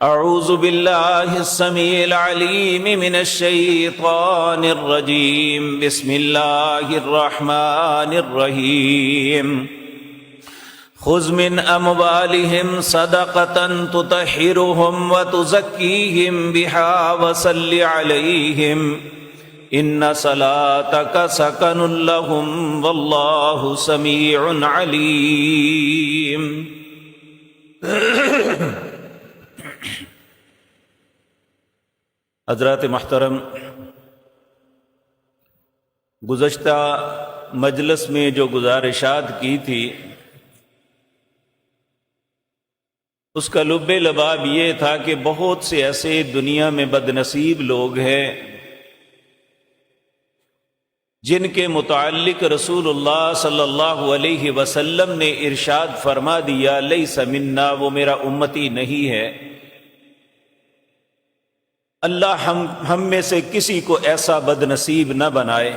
اعوذ باللہ السمیع العلیم من الشیطان الرجیم بسم اللہ الرحمن الرحیم خذ من اموالہم صدقۃ تطہرہم وتزکیہم بہا وصل علیہم ان صلاتک سکن لہم واللہ سمیع علیم۔ حضرات محترم، گزشتہ مجلس میں جو گزارشات کی تھی اس کا لب لباب یہ تھا کہ بہت سے ایسے دنیا میں بد نصیب لوگ ہیں جن کے متعلق رسول اللہ صلی اللہ علیہ وسلم نے ارشاد فرما دیا لیس منا، وہ میرا امتی نہیں ہے۔ اللہ ہم میں سے کسی کو ایسا بد نصیب نہ بنائے۔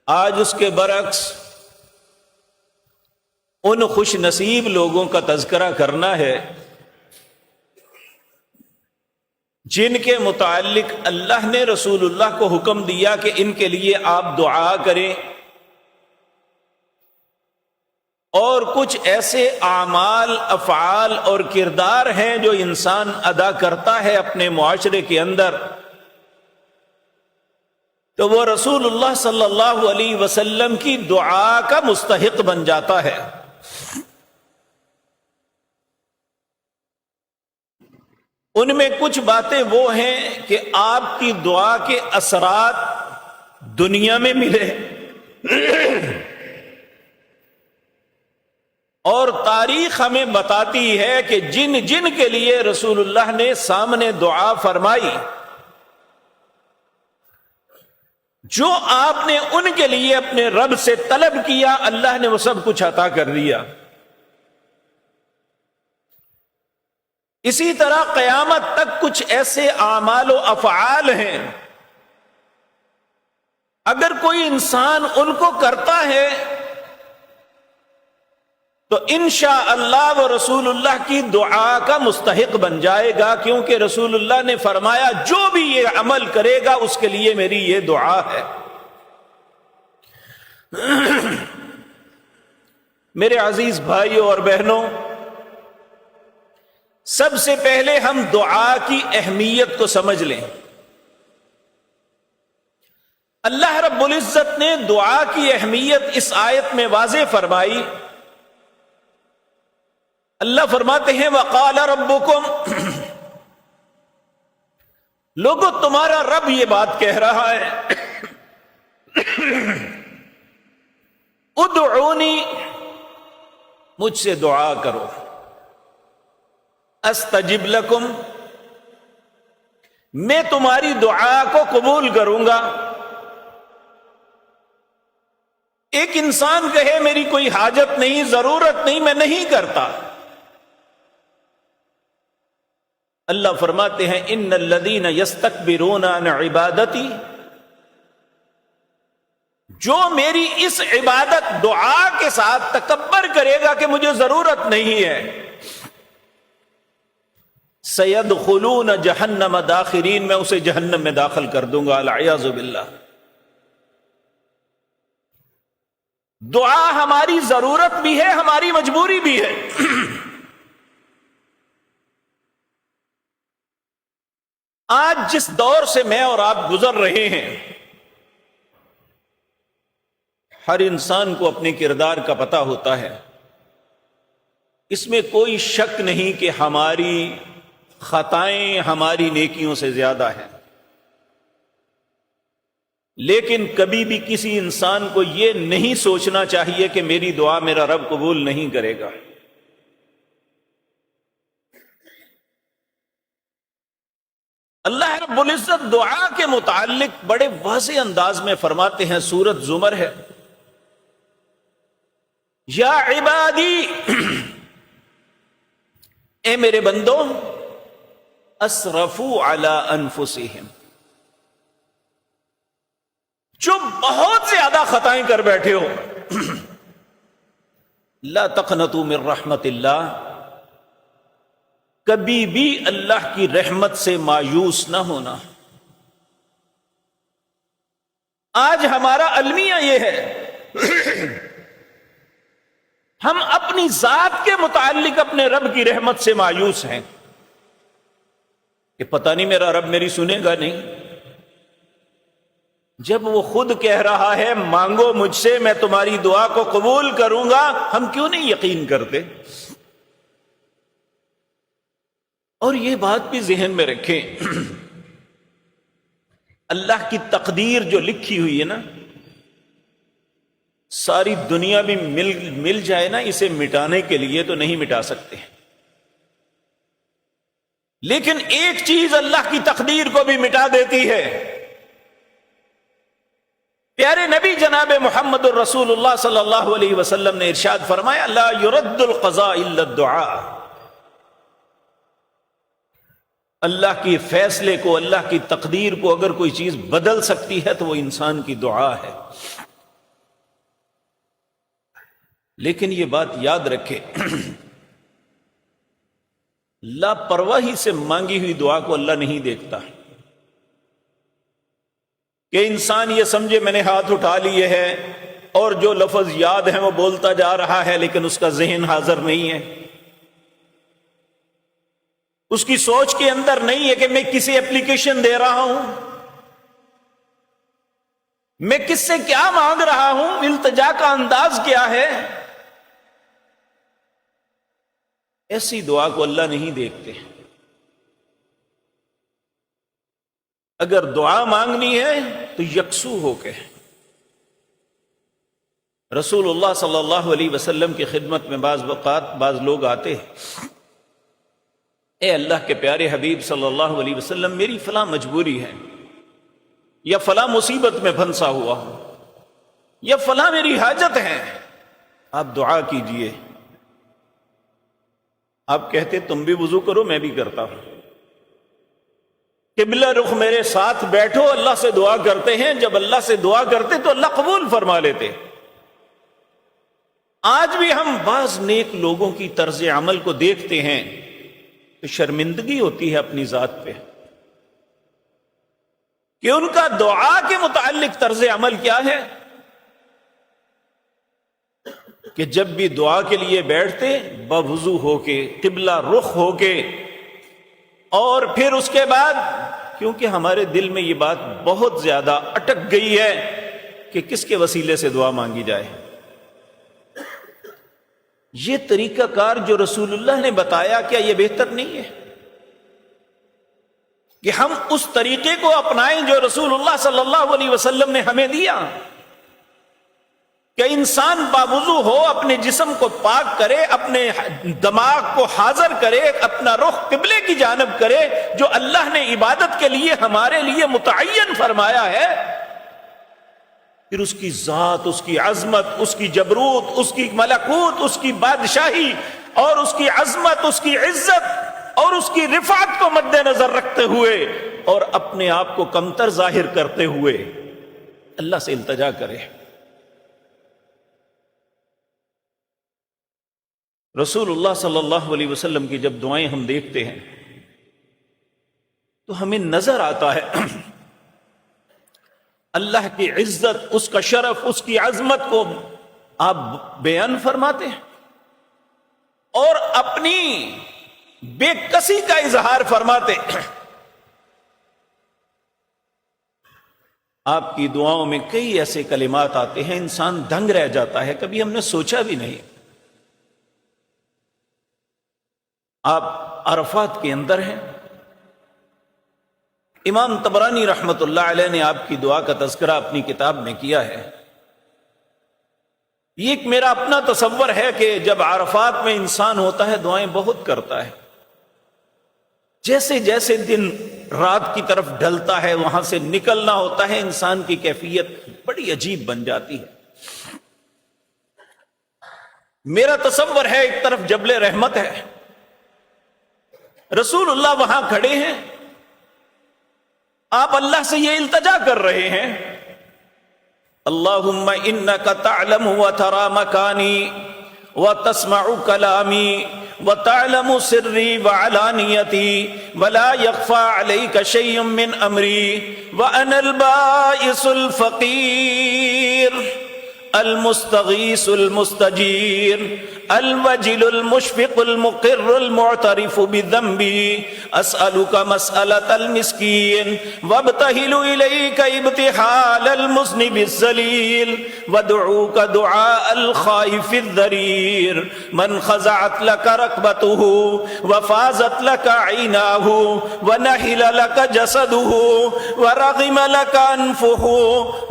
آج اس کے برعکس ان خوش نصیب لوگوں کا تذکرہ کرنا ہے جن کے متعلق اللہ نے رسول اللہ کو حکم دیا کہ ان کے لیے آپ دعا کریں، اور کچھ ایسے اعمال، افعال اور کردار ہیں جو انسان ادا کرتا ہے اپنے معاشرے کے اندر، تو وہ رسول اللہ صلی اللہ علیہ وسلم کی دعا کا مستحق بن جاتا ہے۔ ان میں کچھ باتیں وہ ہیں کہ آپ کی دعا کے اثرات دنیا میں ملے، اور تاریخ ہمیں بتاتی ہے کہ جن جن کے لیے رسول اللہ نے سامنے دعا فرمائی، جو آپ نے ان کے لیے اپنے رب سے طلب کیا، اللہ نے وہ سب کچھ عطا کر دیا۔ اسی طرح قیامت تک کچھ ایسے اعمال و افعال ہیں، اگر کوئی انسان ان کو کرتا ہے تو انشاءاللہ وہ رسول اللہ کی دعا کا مستحق بن جائے گا، کیونکہ رسول اللہ نے فرمایا جو بھی یہ عمل کرے گا اس کے لیے میری یہ دعا ہے۔ میرے عزیز بھائیوں اور بہنوں، سب سے پہلے ہم دعا کی اہمیت کو سمجھ لیں۔ اللہ رب العزت نے دعا کی اہمیت اس آیت میں واضح فرمائی۔ اللہ فرماتے ہیں وَقَالَ رَبُّكُمْ، لوگوں تمہارا رب یہ بات کہہ رہا ہے ادعونی، مجھ سے دعا کرو، استجب لکم، میں تمہاری دعا کو قبول کروں گا۔ ایک انسان کہے میری کوئی حاجت نہیں، ضرورت نہیں، میں نہیں کرتا، اللہ فرماتے ہیں ان الذین یستکبرون عن عبادتی، جو میری اس عبادت دعا کے ساتھ تکبر کرے گا کہ مجھے ضرورت نہیں ہے، سیدخلون جہنم داخرین، میں اسے جہنم میں داخل کر دوں گا، العیاذ باللہ۔ دعا ہماری ضرورت بھی ہے، ہماری مجبوری بھی ہے۔ آج جس دور سے میں اور آپ گزر رہے ہیں، ہر انسان کو اپنے کردار کا پتہ ہوتا ہے، اس میں کوئی شک نہیں کہ ہماری خطائیں ہماری نیکیوں سے زیادہ ہیں، لیکن کبھی بھی کسی انسان کو یہ نہیں سوچنا چاہیے کہ میری دعا میرا رب قبول نہیں کرے گا۔ اللہ رب العزت دعا کے متعلق بڑے واضح انداز میں فرماتے ہیں، سورۃ زمر ہے، یا عبادی، اے میرے بندوں، اسرفوا علی انفسہم، جو بہت زیادہ خطائیں کر بیٹھے ہو، لا تقنطوا من رحمت اللہ، کبھی بھی اللہ کی رحمت سے مایوس نہ ہونا۔ آج ہمارا المیہ یہ ہے، ہم اپنی ذات کے متعلق اپنے رب کی رحمت سے مایوس ہیں کہ پتہ نہیں میرا رب میری سنے گا نہیں، جب وہ خود کہہ رہا ہے مانگو مجھ سے میں تمہاری دعا کو قبول کروں گا، ہم کیوں نہیں یقین کرتے؟ اور یہ بات بھی ذہن میں رکھیں، اللہ کی تقدیر جو لکھی ہوئی ہے نا، ساری دنیا بھی مل جائے نا اسے مٹانے کے لیے تو نہیں مٹا سکتے، لیکن ایک چیز اللہ کی تقدیر کو بھی مٹا دیتی ہے۔ پیارے نبی جناب محمد الرسول اللہ صلی اللہ علیہ وسلم نے ارشاد فرمایا لا يرد القضاء الا الدعاء، اللہ کی فیصلے کو، اللہ کی تقدیر کو اگر کوئی چیز بدل سکتی ہے تو وہ انسان کی دعا ہے۔ لیکن یہ بات یاد رکھے، لاپرواہی سے مانگی ہوئی دعا کو اللہ نہیں دیکھتا کہ انسان یہ سمجھے میں نے ہاتھ اٹھا لیے ہے اور جو لفظ یاد ہیں وہ بولتا جا رہا ہے لیکن اس کا ذہن حاضر نہیں ہے، اس کی سوچ کے اندر نہیں ہے کہ میں کسی اپلیکیشن دے رہا ہوں، میں کس سے کیا مانگ رہا ہوں، التجا کا انداز کیا ہے۔ ایسی دعا کو اللہ نہیں دیکھتے۔ اگر دعا مانگنی ہے تو یکسو ہو کے، رسول اللہ صلی اللہ علیہ وسلم کی خدمت میں بعض اوقات بعض لوگ آتے ہیں، اے اللہ کے پیارے حبیب صلی اللہ علیہ وسلم میری فلاں مجبوری ہے، یا فلاں مصیبت میں پھنسا ہوا ہوں، یا فلاں میری حاجت ہے، آپ دعا کیجئے۔ آپ کہتے تم بھی وضو کرو میں بھی کرتا ہوں، قبلہ رخ میرے ساتھ بیٹھو، اللہ سے دعا کرتے ہیں، جب اللہ سے دعا کرتے تو اللہ قبول فرما لیتے۔ آج بھی ہم بعض نیک لوگوں کی طرز عمل کو دیکھتے ہیں تو شرمندگی ہوتی ہے اپنی ذات پہ کہ ان کا دعا کے متعلق طرز عمل کیا ہے کہ جب بھی دعا کے لیے بیٹھتے بوضو ہو کے، قبلہ رخ ہو کے، اور پھر اس کے بعد کیونکہ ہمارے دل میں یہ بات بہت زیادہ اٹک گئی ہے کہ کس کے وسیلے سے دعا مانگی جائے، یہ طریقہ کار جو رسول اللہ نے بتایا کیا یہ بہتر نہیں ہے کہ ہم اس طریقے کو اپنائیں جو رسول اللہ صلی اللہ علیہ وسلم نے ہمیں دیا کہ انسان باوضو ہو، اپنے جسم کو پاک کرے، اپنے دماغ کو حاضر کرے، اپنا رخ قبلے کی جانب کرے جو اللہ نے عبادت کے لیے ہمارے لیے متعین فرمایا ہے، پھر اس کی ذات، اس کی عظمت، اس کی جبروت، اس کی ملکوت، اس کی بادشاہی اور اس کی عظمت، اس کی عزت اور اس کی رفعت کو مد نظر رکھتے ہوئے اور اپنے آپ کو کمتر ظاہر کرتے ہوئے اللہ سے التجا کرے۔ رسول اللہ صلی اللہ علیہ وسلم کی جب دعائیں ہم دیکھتے ہیں تو ہمیں نظر آتا ہے اللہ کی عزت، اس کا شرف، اس کی عظمت کو آپ بیان فرماتے ہیں اور اپنی بے کسی کا اظہار فرماتے ہیں۔ آپ کی دعاؤں میں کئی ایسے کلمات آتے ہیں انسان دنگ رہ جاتا ہے، کبھی ہم نے سوچا بھی نہیں۔ آپ عرفات کے اندر ہیں، امام طبرانی رحمت اللہ علیہ نے آپ کی دعا کا تذکرہ اپنی کتاب میں کیا ہے۔ یہ ایک میرا اپنا تصور ہے کہ جب عرفات میں انسان ہوتا ہے دعائیں بہت کرتا ہے، جیسے جیسے دن رات کی طرف ڈھلتا ہے وہاں سے نکلنا ہوتا ہے، انسان کی کیفیت بڑی عجیب بن جاتی ہے۔ میرا تصور ہے ایک طرف جبل رحمت ہے، رسول اللہ وہاں کھڑے ہیں، آپ اللہ سے یہ التجا کر رہے ہیں اللہم انک تعلم وترى مکانی وتسمع کلامی وتعلم سری وعلانیتی ولا يخفى عليك شيء من امری وانا البائس الفقیر المستغیث المستجیر الوجل المشفق المقر المعترف بذنبی اسألك مسألة المسكين وابتهل إليك ابتحال المذنب الذليل وادعوك دعاء الخائف الضرير من خضعت لك ركبته وفازت لك عيناه ونحل لك جسده ورغم لك أنفه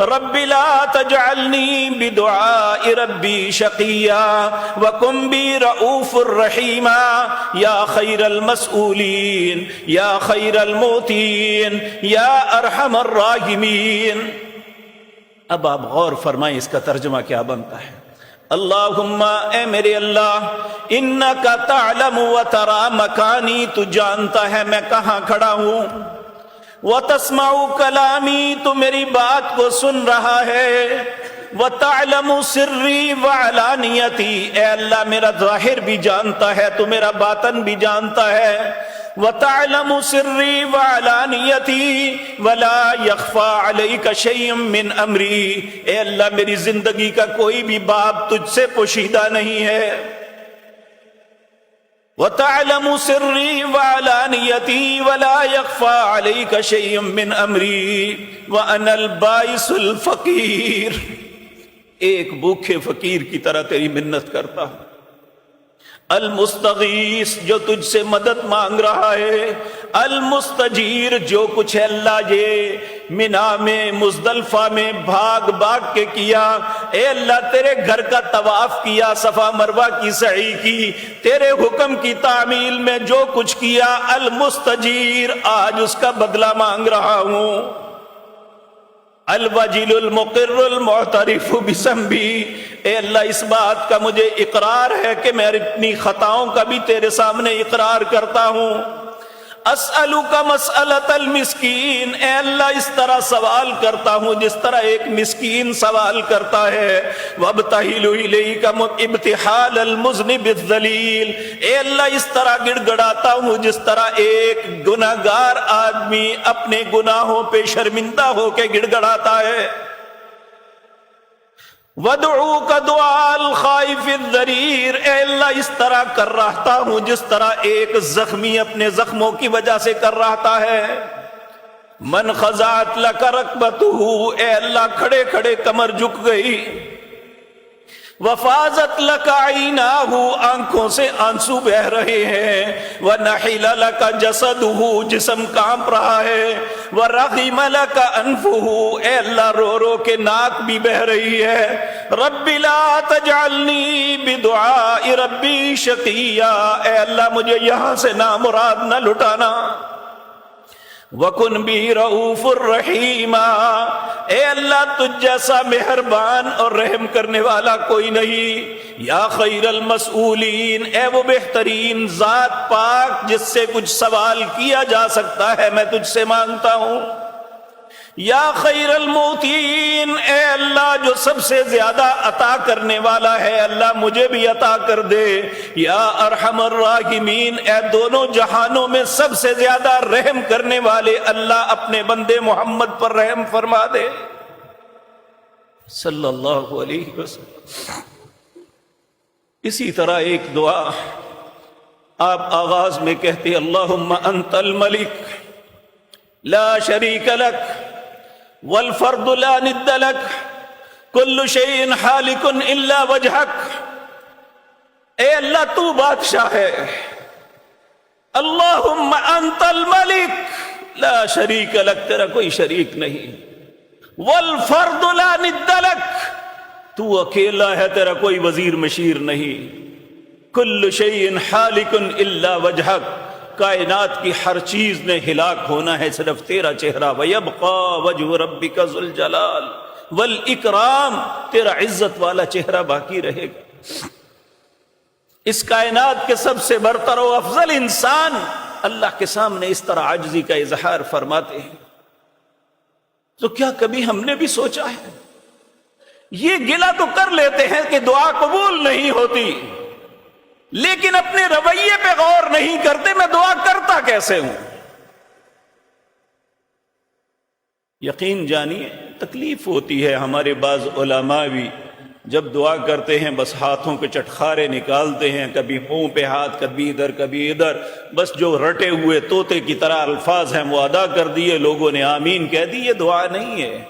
رب لا تجعلني بدعاء ربي شقيا وكن بي رؤوف الرحيم يا خير المسؤولين یا خیر الموتین یا ارحم الراحمین. اب آپ غور فرمائیں اس کا ترجمہ کیا بنتا ہے. اللہم اے میرے اللہ انکا تعلم و ترا مکانی تو جانتا ہے میں کہاں کھڑا ہوں. وتسمع کلامی تو میری بات کو سن رہا ہے. وتعلم سری وعلانیتی اے اللہ میرا ظاہر بھی جانتا ہے تو میرا باطن بھی جانتا ہے. وتعلم سری وعلانیتی ولا يخفى عليك شيء من امری اے اللہ میری زندگی کا کوئی بھی باب تجھ سے پوشیدہ نہیں ہے. وتعلم سری وعلانیتی ولا يخفى عليك شيء من امری وانا البائس الفقیر. ایک بھوکے فقیر کی طرح تیری منت کرتا ہوں. المستغیث جو تجھ سے مدد مانگ رہا ہے. المستجیر جو کچھ ہے اللہ یہ منا میں مزدلفہ میں بھاگ بھاگ کے کیا. اے اللہ تیرے گھر کا طواف کیا, صفا مروہ کی سعی کی, تیرے حکم کی تعمیل میں جو کچھ کیا. المستجیر آج اس کا بدلہ مانگ رہا ہوں. الوجل المقر المعترف بذنبی اے اللہ اس بات کا مجھے اقرار ہے کہ میں اپنی خطاؤں کا بھی تیرے سامنے اقرار کرتا ہوں. اسألک مسألۃ المسکین اے اللہ اس طرح سوال کرتا ہوں جس طرح ایک مسکین سوال کرتا ہے. وابتہل الیک ابتحال المذنب الذلیل اے اللہ اس طرح گڑ گڑاتا ہوں جس طرح ایک گناہگار آدمی اپنے گناہوں پہ شرمندہ ہو کے گڑ گڑاتا ہے. وَدْعُوكَ دُعَاءَ الْخَائِفِ الضَّرِيرِ اے اللہ اس طرح کر رہتا ہوں جس طرح ایک زخمی اپنے زخموں کی وجہ سے کر رہتا ہے. من خضعت لک رکبتہ اے اللہ کھڑے کھڑے کمر جھک گئی. وفازت لک عیناہ آنکھوں سے آنسو بہ رہے ہیں. ونحل لک جسدہ جسم کانپ رہا ہے. ورغم لک انفہ اے اللہ رو رو کے ناک بھی بہ رہی ہے. رب لا تجعلنی بدعاء ربی شقیا اے اللہ مجھے یہاں سے نامراد نہ لٹانا. وَكُنْ بِهِ رَؤُوفُ الرَّحِيمَ اے اللہ تجھ جیسا مہربان اور رحم کرنے والا کوئی نہیں. یا خیر المسئولین اے وہ بہترین ذات پاک جس سے کچھ سوال کیا جا سکتا ہے میں تجھ سے مانگتا ہوں. یا خیر المعطین اے اللہ جو سب سے زیادہ عطا کرنے والا ہے اللہ مجھے بھی عطا کر دے. یا ارحم الراحمین اے دونوں جہانوں میں سب سے زیادہ رحم کرنے والے اللہ اپنے بندے محمد پر رحم فرما دے صلی اللہ علیہ وسلم. اسی طرح ایک دعا آپ آغاز میں کہتے اللہم انت الملک لا شریک لک والفرد لا ند لک کل شیء حالک الا وجہک. اے اللہ تو بادشاہ ہے. اللہم انت الملک لا شریک لک تیرا کوئی شریک نہیں. والفرد لا ند لک تو اکیلا ہے تیرا کوئی وزیر مشیر نہیں. کل شیء حالک الا وجہک کائنات کی ہر چیز نے ہلاک ہونا ہے صرف تیرا چہرہ. وَيَبْقَى وَجْهُ رَبِّكَ ذُو الْجَلَالِ وَالْإِكْرَامِ تیرا عزت والا چہرہ باقی رہے گا. اس کائنات کے سب سے برتر و افضل انسان اللہ کے سامنے اس طرح عاجزی کا اظہار فرماتے ہیں. تو کیا کبھی ہم نے بھی سوچا ہے؟ یہ گلہ تو کر لیتے ہیں کہ دعا قبول نہیں ہوتی. لیکن اپنے رویے پہ غور نہیں کرتے میں دعا کرتا کیسے ہوں. یقین جانیے تکلیف ہوتی ہے. ہمارے بعض علماء بھی جب دعا کرتے ہیں بس ہاتھوں کے چٹخارے نکالتے ہیں، کبھی منہ پہ ہاتھ، کبھی ادھر کبھی ادھر، بس جو رٹے ہوئے طوطے کی طرح الفاظ ہیں وہ ادا کر دیے، لوگوں نے آمین کہہ دی. یہ دعا نہیں ہے.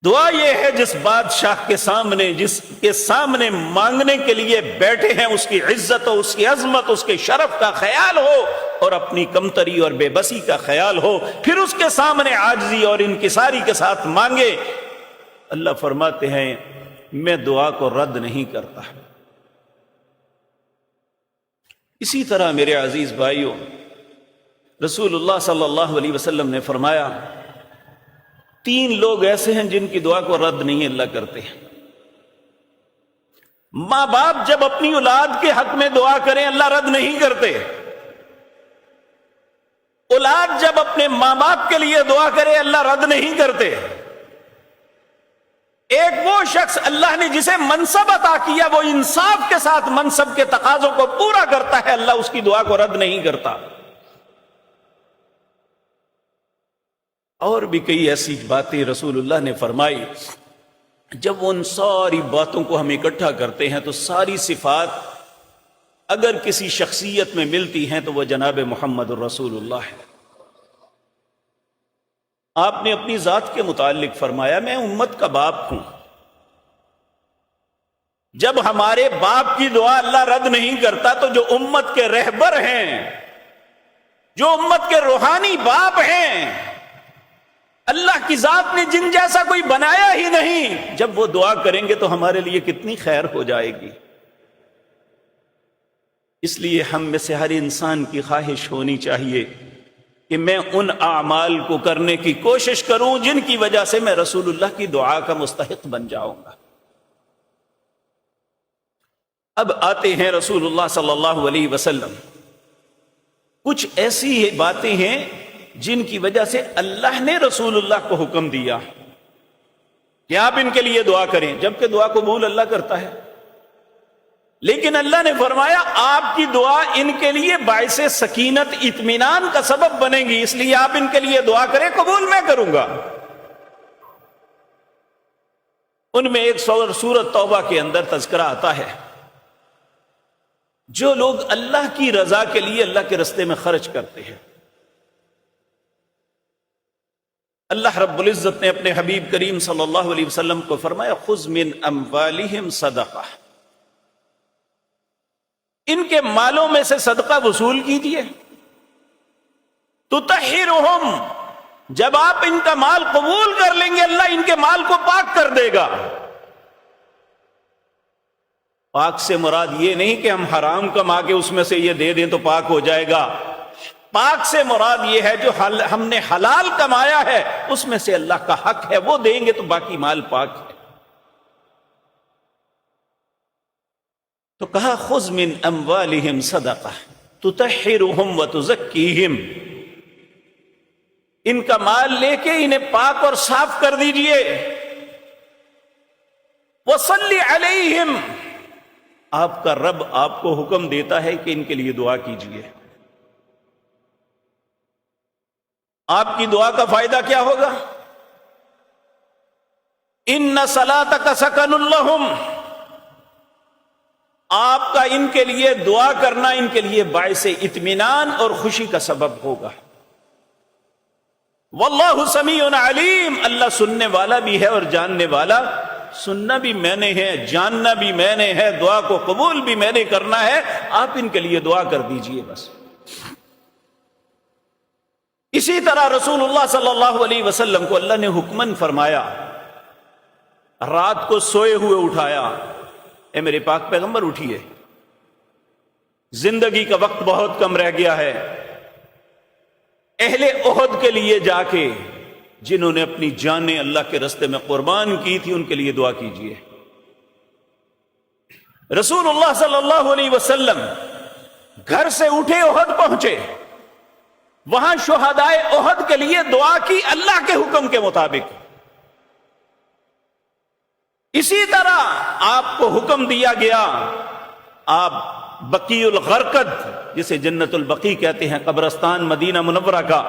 دعا یہ ہے جس بادشاہ کے سامنے، جس کے سامنے مانگنے کے لیے بیٹھے ہیں، اس کی عزت اور اس کی عظمت، اس کے شرف کا خیال ہو اور اپنی کمتری اور بے بسی کا خیال ہو، پھر اس کے سامنے عاجزی اور انکساری کے ساتھ مانگے. اللہ فرماتے ہیں میں دعا کو رد نہیں کرتا. اسی طرح میرے عزیز بھائیوں، رسول اللہ صلی اللہ علیہ وسلم نے فرمایا 3 لوگ ایسے ہیں جن کی دعا کو رد نہیں اللہ کرتے. ماں باپ جب اپنی اولاد کے حق میں دعا کریں اللہ رد نہیں کرتے. اولاد جب اپنے ماں باپ کے لیے دعا کرے اللہ رد نہیں کرتے. ایک وہ شخص اللہ نے جسے منصب عطا کیا وہ انصاف کے ساتھ منصب کے تقاضوں کو پورا کرتا ہے، اللہ اس کی دعا کو رد نہیں کرتا. اور بھی کئی ایسی باتیں رسول اللہ نے فرمائی. جب ان ساری باتوں کو ہم اکٹھا کرتے ہیں تو ساری صفات اگر کسی شخصیت میں ملتی ہیں تو وہ جناب محمد الرسول اللہ ہے. آپ نے اپنی ذات کے متعلق فرمایا میں امت کا باپ ہوں. جب ہمارے باپ کی دعا اللہ رد نہیں کرتا تو جو امت کے رہبر ہیں، جو امت کے روحانی باپ ہیں، اللہ کی ذات نے جن جیسا کوئی بنایا ہی نہیں، جب وہ دعا کریں گے تو ہمارے لیے کتنی خیر ہو جائے گی. اس لیے ہم میں سے ہر انسان کی خواہش ہونی چاہیے کہ میں ان اعمال کو کرنے کی کوشش کروں جن کی وجہ سے میں رسول اللہ کی دعا کا مستحق بن جاؤں گا. اب آتے ہیں رسول اللہ صلی اللہ علیہ وسلم. کچھ ایسی باتیں ہیں جن کی وجہ سے اللہ نے رسول اللہ کو حکم دیا کہ آپ ان کے لیے دعا کریں، جبکہ دعا قبول اللہ کرتا ہے. لیکن اللہ نے فرمایا آپ کی دعا ان کے لیے باعث سکینت، اطمینان کا سبب بنے گی، اس لیے آپ ان کے لیے دعا کریں، قبول میں کروں گا. ان میں ایک سورۃ توبہ کے اندر تذکرہ آتا ہے جو لوگ اللہ کی رضا کے لیے اللہ کے راستے میں خرچ کرتے ہیں. اللہ رب العزت نے اپنے حبیب کریم صلی اللہ علیہ وسلم کو فرمایا خذ من اموالہم صدقہ، ان کے مالوں میں سے صدقہ وصول کیجئے. تطہرہم، جب آپ ان کا مال قبول کر لیں گے اللہ ان کے مال کو پاک کر دے گا. پاک سے مراد یہ نہیں کہ ہم حرام کما کے اس میں سے یہ دے دیں تو پاک ہو جائے گا. پاک سے مراد یہ ہے جو ہم نے حلال کمایا ہے اس میں سے اللہ کا حق ہے وہ دیں گے تو باقی مال پاک ہے. تو کہا خذ من اموالہم صدقہ تطہرہم وتزکیہم، ان کا مال لے کے انہیں پاک اور صاف کر دیجئے. وصلی علیہم، آپ کا رب آپ کو حکم دیتا ہے کہ ان کے لیے دعا کیجئے. آپ کی دعا کا فائدہ کیا ہوگا؟ ان صلاتک سکن لہم، آپ کا ان کے لیے دعا کرنا ان کے لیے باعث اطمینان اور خوشی کا سبب ہوگا. واللہ سمیع علیم، اللہ سننے والا بھی ہے اور جاننے والا. سننا بھی میں نے ہے، جاننا بھی میں نے ہے، دعا کو قبول بھی میں نے کرنا ہے. آپ ان کے لیے دعا کر دیجئے بس. اسی طرح رسول اللہ صلی اللہ علیہ وسلم کو اللہ نے حکمن فرمایا، رات کو سوئے ہوئے اٹھایا، اے میرے پاک پیغمبر اٹھیے، زندگی کا وقت بہت کم رہ گیا ہے. اہل احد کے لیے جا کے جنہوں نے اپنی جانیں اللہ کے راستے میں قربان کی تھی ان کے لیے دعا کیجیے. رسول اللہ صلی اللہ علیہ وسلم گھر سے اٹھے احد پہنچے، وہاں شہدائے احد کے لیے دعا کی اللہ کے حکم کے مطابق. اسی طرح آپ کو حکم دیا گیا، آپ بقیع الغرقد جسے جنت البقیع کہتے ہیں، قبرستان مدینہ منورہ کا،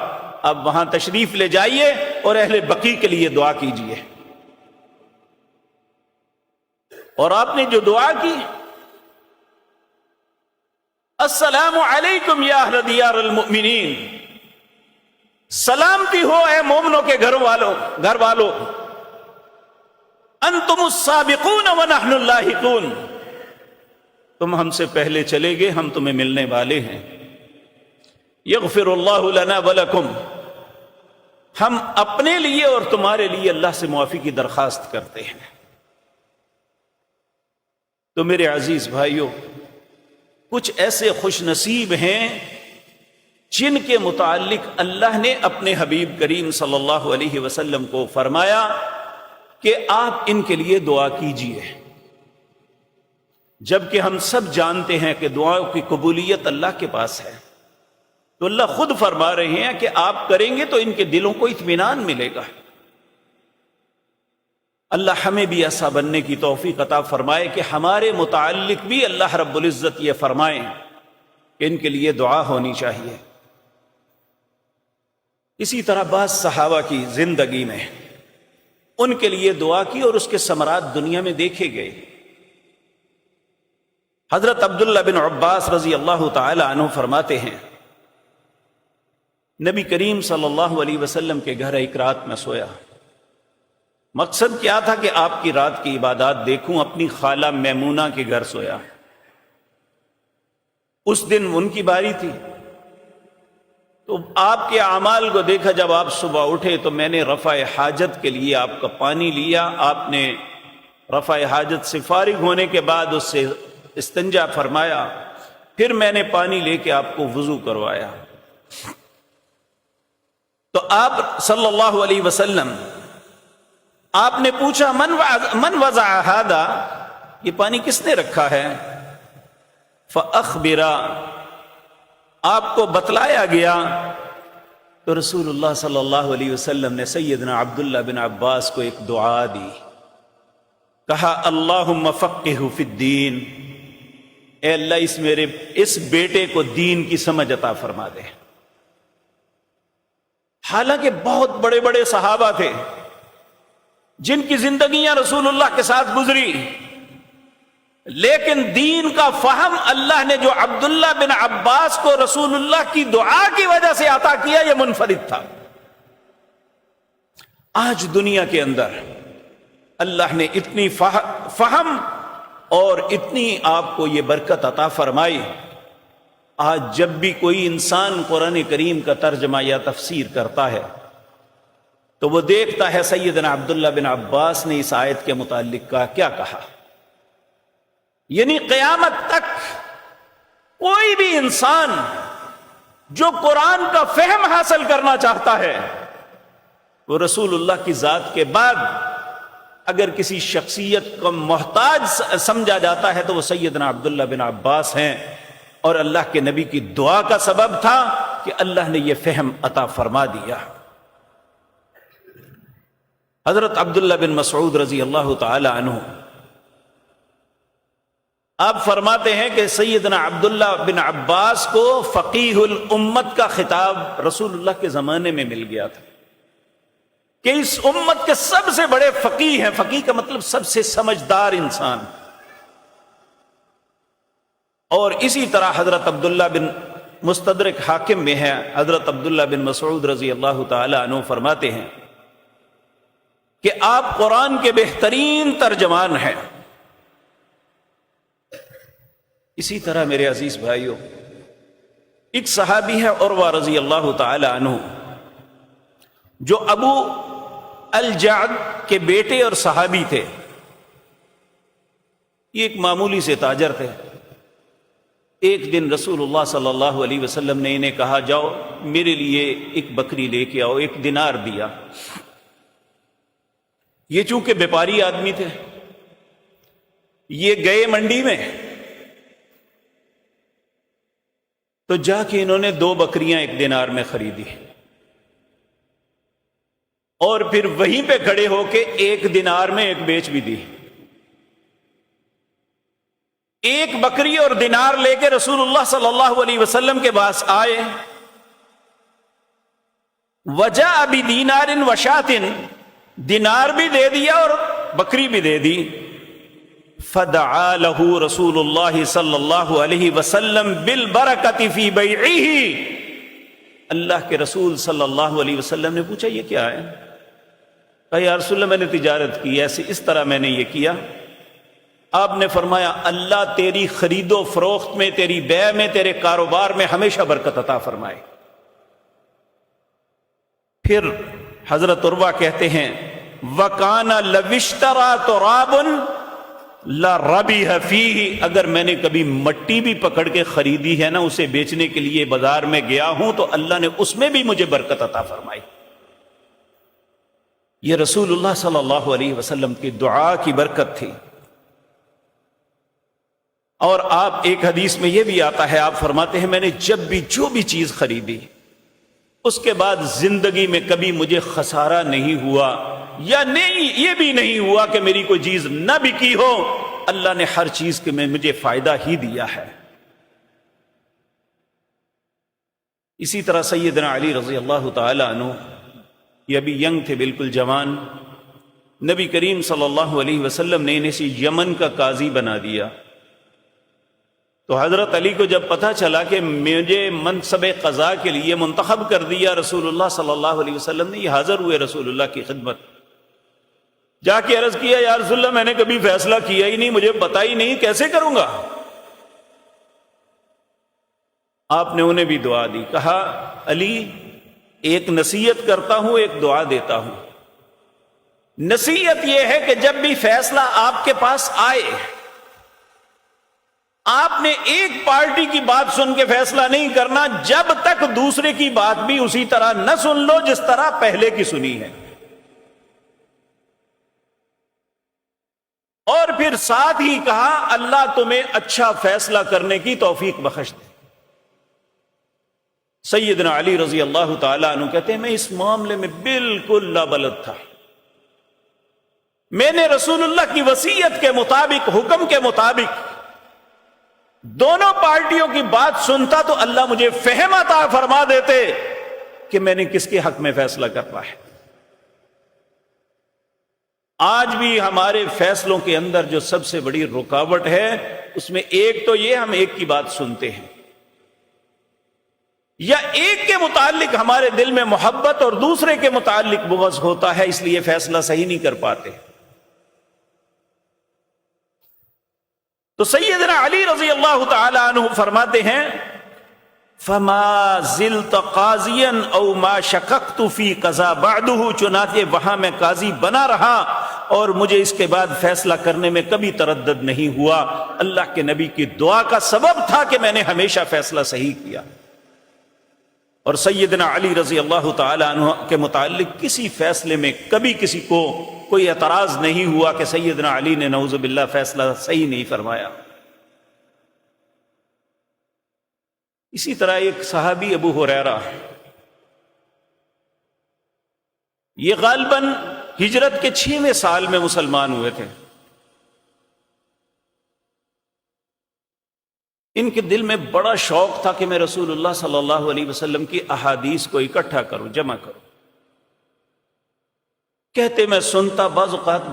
اب وہاں تشریف لے جائیے اور اہل بقیع کے لیے دعا کیجیے۔ اور آپ نے جو دعا کی، السلام علیکم یا اہل دیار المؤمنین، سلامتی ہو اے مومنوں کے گھر والوں، انتم السابقون ونحن اللاحقون، تم ہم سے پہلے چلے گئے، ہم تمہیں ملنے والے ہیں۔ یغفر اللہ لنا ولکم، ہم اپنے لیے اور تمہارے لیے اللہ سے معافی کی درخواست کرتے ہیں۔ تو میرے عزیز بھائیوں، کچھ ایسے خوش نصیب ہیں جن کے متعلق اللہ نے اپنے حبیب کریم صلی اللہ علیہ وسلم کو فرمایا کہ آپ ان کے لیے دعا کیجیے، جبکہ ہم سب جانتے ہیں کہ دعاؤں کی قبولیت اللہ کے پاس ہے۔ تو اللہ خود فرما رہے ہیں کہ آپ کریں گے تو ان کے دلوں کو اطمینان ملے گا۔ اللہ ہمیں بھی ایسا بننے کی توفیق عطا فرمائے کہ ہمارے متعلق بھی اللہ رب العزت یہ فرمائیں کہ ان کے لیے دعا ہونی چاہیے۔ اسی طرح بعض صحابہ کی زندگی میں ان کے لیے دعا کی اور اس کے ثمرات دنیا میں دیکھے گئے۔ حضرت عبداللہ بن عباس رضی اللہ تعالی عنہ فرماتے ہیں، نبی کریم صلی اللہ علیہ وسلم کے گھر ایک رات میں سویا۔ مقصد کیا تھا کہ آپ کی رات کی عبادات دیکھوں۔ اپنی خالہ میمونہ کے گھر سویا۔ اس دن ان کی باری تھی، تو آپ کے اعمال کو دیکھا۔ جب آپ صبح اٹھے تو میں نے رفع حاجت کے لیے آپ کا پانی لیا، آپ نے رفع حاجت سے فارغ ہونے کے بعد اس سے استنجا فرمایا، پھر میں نے پانی لے کے آپ کو وضو کروایا۔ تو آپ صلی اللہ علیہ وسلم، آپ نے پوچھا من وضع ھذا، یہ پانی کس نے رکھا ہے؟ فاخبرا، آپ کو بتلایا گیا۔ تو رسول اللہ صلی اللہ علیہ وسلم نے سیدنا عبداللہ بن عباس کو ایک دعا دی، کہا اللہم فقہہ فی الدین، اے اللہ اس بیٹے کو دین کی سمجھ عطا فرما دے۔ حالانکہ بہت بڑے بڑے صحابہ تھے جن کی زندگیاں رسول اللہ کے ساتھ گزری، لیکن دین کا فہم اللہ نے جو عبداللہ بن عباس کو رسول اللہ کی دعا کی وجہ سے عطا کیا، یہ منفرد تھا۔ آج دنیا کے اندر اللہ نے اتنی فہم اور اتنی آپ کو یہ برکت عطا فرمائی، آج جب بھی کوئی انسان قرآن کریم کا ترجمہ یا تفسیر کرتا ہے تو وہ دیکھتا ہے سیدنا عبداللہ بن عباس نے اس آیت کے متعلق کیا کہا۔ یعنی قیامت تک کوئی بھی انسان جو قرآن کا فہم حاصل کرنا چاہتا ہے، وہ رسول اللہ کی ذات کے بعد اگر کسی شخصیت کو محتاج سمجھا جاتا ہے تو وہ سیدنا عبداللہ بن عباس ہیں، اور اللہ کے نبی کی دعا کا سبب تھا کہ اللہ نے یہ فہم عطا فرما دیا۔ حضرت عبداللہ بن مسعود رضی اللہ تعالی عنہ، آپ فرماتے ہیں کہ سیدنا عبداللہ بن عباس کو فقیہ الامت کا خطاب رسول اللہ کے زمانے میں مل گیا تھا کہ اس امت کے سب سے بڑے فقیہ ہیں۔ فقیہ کا مطلب سب سے سمجھدار انسان۔ اور اسی طرح حضرت عبداللہ بن مستدرک حاکم میں ہے، حضرت عبداللہ بن مسعود رضی اللہ تعالی عنہ فرماتے ہیں کہ آپ قرآن کے بہترین ترجمان ہیں۔ اسی طرح میرے عزیز بھائیوں، ایک صحابی ہے عروہ رضی اللہ تعالی عنہ، جو ابو الجعد کے بیٹے اور صحابی تھے۔ یہ ایک معمولی سے تاجر تھے۔ ایک دن رسول اللہ صلی اللہ علیہ وسلم نے انہیں کہا جاؤ میرے لیے ایک بکری لے کے آؤ، ایک دینار دیا۔ یہ چونکہ بیپاری آدمی تھے، یہ گئے منڈی میں، تو جا کے انہوں نے 2 بکریاں 1 دینار میں خریدی، اور پھر وہیں پہ کھڑے ہو کے 1 دینار میں ایک بیچ بھی دی۔ ایک بکری اور دینار لے کے رسول اللہ صلی اللہ علیہ وسلم کے پاس آئے. وجاء بدینار وشاۃ، دینار بھی دے دیا اور بکری بھی دے دی. فدعا له رسول اللہ صلی اللہ علیہ وسلم بالبرکۃ فی بیعہ. اللہ کے رسول صلی اللہ علیہ وسلم نے پوچھا یہ کیا ہے؟ کہا یا رسول اللہ میں نے تجارت کی، ایسے اس طرح میں نے یہ کیا. آپ نے فرمایا اللہ تیری خرید و فروخت میں، تیری بیع میں، تیرے کاروبار میں ہمیشہ برکت عطا فرمائے. پھر حضرت عروہ کہتے ہیں وَكَانَ لَوِ اشْتَرَىٰ تُرَابٌ لَرَبِحَ فِيهِ، اگر میں نے کبھی مٹی بھی پکڑ کے خریدی ہے نا اسے بیچنے کے لیے بازار میں گیا ہوں تو اللہ نے اس میں بھی مجھے برکت عطا فرمائی. یہ رسول اللہ صلی اللہ علیہ وسلم کی دعا کی برکت تھی. اور آپ ایک حدیث میں یہ بھی آتا ہے، آپ فرماتے ہیں میں نے جب بھی جو بھی چیز خریدی اس کے بعد زندگی میں کبھی مجھے خسارہ نہیں ہوا، یا نہیں یہ بھی نہیں ہوا کہ میری کوئی چیز نہ بکی ہو، اللہ نے ہر چیز کے میں مجھے فائدہ ہی دیا ہے. اسی طرح سیدنا علی رضی اللہ تعالی عنہ، یہ ابھی ینگ تھے، بالکل جوان. نبی کریم صلی اللہ علیہ وسلم نے انہیں یمن کا قاضی بنا دیا. تو حضرت علی کو جب پتہ چلا کہ مجھے منصب قضاء کے لیے منتخب کر دیا رسول اللہ صلی اللہ علیہ وسلم نے، یہ حاضر ہوئے رسول اللہ کی خدمت. جا کے عرض کیا یا رسول اللہ میں نے کبھی فیصلہ کیا ہی نہیں، مجھے پتہ ہی نہیں، کیسے کروں گا؟ آپ نے انہیں بھی دعا دی. کہا علی ایک نصیحت کرتا ہوں، ایک دعا دیتا ہوں. نصیحت یہ ہے کہ جب بھی فیصلہ آپ کے پاس آئے، آپ نے ایک پارٹی کی بات سن کے فیصلہ نہیں کرنا جب تک دوسرے کی بات بھی اسی طرح نہ سن لو جس طرح پہلے کی سنی ہے. اور پھر ساتھ ہی کہا اللہ تمہیں اچھا فیصلہ کرنے کی توفیق بخش دے. سیدنا علی رضی اللہ تعالی عنہ کہتے ہیں میں اس معاملے میں بالکل لابلد تھا. میں نے رسول اللہ کی وصیت کے مطابق، حکم کے مطابق دونوں پارٹیوں کی بات سنتا تو اللہ مجھے فہم عطا فرما دیتے کہ میں نے کس کے حق میں فیصلہ کرنا ہے. آج بھی ہمارے فیصلوں کے اندر جو سب سے بڑی رکاوٹ ہے اس میں ایک تو یہ ہم ایک کی بات سنتے ہیں، یا ایک کے متعلق ہمارے دل میں محبت اور دوسرے کے متعلق بغض ہوتا ہے، اس لیے فیصلہ صحیح نہیں کر پاتے. تو سیدنا علی رضی اللہ تعالی عنہ فرماتے ہیں فما زلت قاضیا او ما شککت فی قضا بعدہ، چنانچہ وہاں میں قاضی بنا رہا اور مجھے اس کے بعد فیصلہ کرنے میں کبھی تردد نہیں ہوا. اللہ کے نبی کی دعا کا سبب تھا کہ میں نے ہمیشہ فیصلہ صحیح کیا. اور سیدنا علی رضی اللہ تعالی عنہ کے متعلق کسی فیصلے میں کبھی کسی کو کوئی اعتراض نہیں ہوا کہ سیدنا علی نے نعوذ باللہ فیصلہ صحیح نہیں فرمایا. اسی طرح ایک صحابی ابو ہریرہ، یہ غالباً ہجرت کے 6ویں سال میں مسلمان ہوئے تھے. ان کے دل میں بڑا شوق تھا کہ میں رسول اللہ صلی اللہ علیہ وسلم کی احادیث کو اکٹھا کروں، جمع کروں. کہتے میں سنتا، بعض اوقات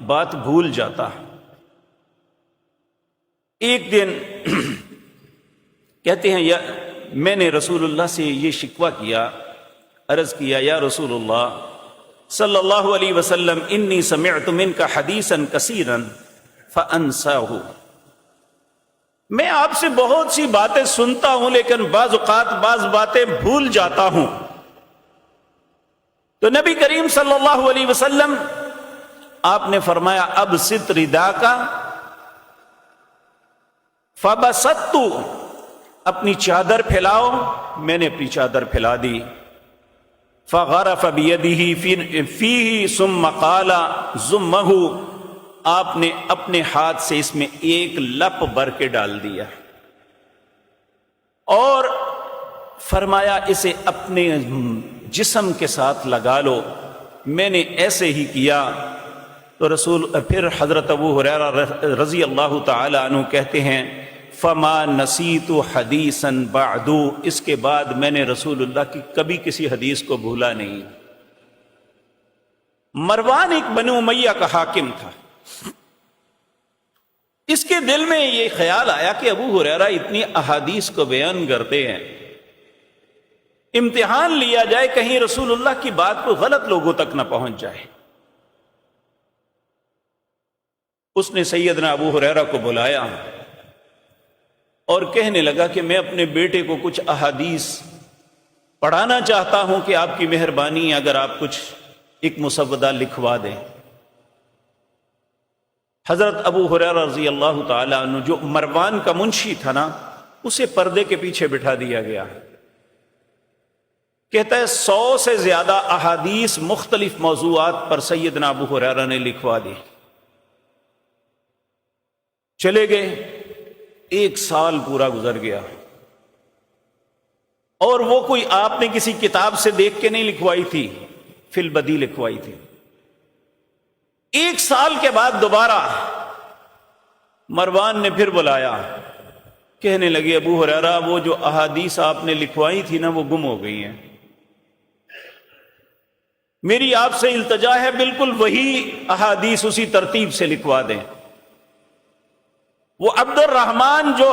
بات بھول جاتا. ایک دن کہتے ہیں میں نے رسول اللہ سے یہ شکوہ کیا، عرض کیا یا رسول اللہ صلی اللہ علیہ وسلم انی سمعت منک حدیثا کثیرا فانساہ، میں آپ سے بہت سی باتیں سنتا ہوں لیکن بعض اوقات بعض باتیں بھول جاتا ہوں. تو نبی کریم صلی اللہ علیہ وسلم آپ نے فرمایا ابسط رداک، فبسطت، اپنی چادر پھیلاؤ. میں نے اپنی چادر پھیلا دی. فغرف بیدہ فیہ ثم قال ضمہ، آپ نے اپنے ہاتھ سے اس میں ایک لپ بھر کے ڈال دیا اور فرمایا اسے اپنے جسم کے ساتھ لگا لو. میں نے ایسے ہی کیا. تو پھر حضرت ابو ہریرہ رضی اللہ تعالی عنہ کہتے ہیں فما نسیت حدیثا بعد، اس کے بعد میں نے رسول اللہ کی کبھی کسی حدیث کو بھولا نہیں۔ مروان ایک بنو امیہ کا حاکم تھا، اس کے دل میں یہ خیال آیا کہ ابو ہریرہ اتنی احادیث کو بیان کرتے ہیں، امتحان لیا جائے کہیں رسول اللہ کی بات کو غلط لوگوں تک نہ پہنچ جائے۔ اس نے سیدنا ابو ہریرہ کو بلایا اور کہنے لگا کہ میں اپنے بیٹے کو کچھ احادیث پڑھانا چاہتا ہوں کہ آپ کی مہربانی اگر آپ کچھ ایک مسودہ لکھوا دیں۔ حضرت ابو ہریرہ رضی اللہ تعالی عنہ جو مروان کا منشی تھا نا، اسے پردے کے پیچھے بٹھا دیا گیا۔ کہتا ہے 100 سے زیادہ احادیث مختلف موضوعات پر سیدنا ابو ہریرہ نے لکھوا دی۔ چلے گئے، 1 سال پورا گزر گیا، اور وہ کوئی آپ نے کسی کتاب سے دیکھ کے نہیں لکھوائی تھی، فی البدی لکھوائی تھی۔ 1 سال کے بعد دوبارہ مروان نے پھر بلایا، کہنے لگے ابو ہریرہ وہ جو احادیث آپ نے لکھوائی تھی نا وہ گم ہو گئی ہیں، میری آپ سے التجا ہے بالکل وہی احادیث اسی ترتیب سے لکھوا دیں۔ وہ عبد الرحمن جو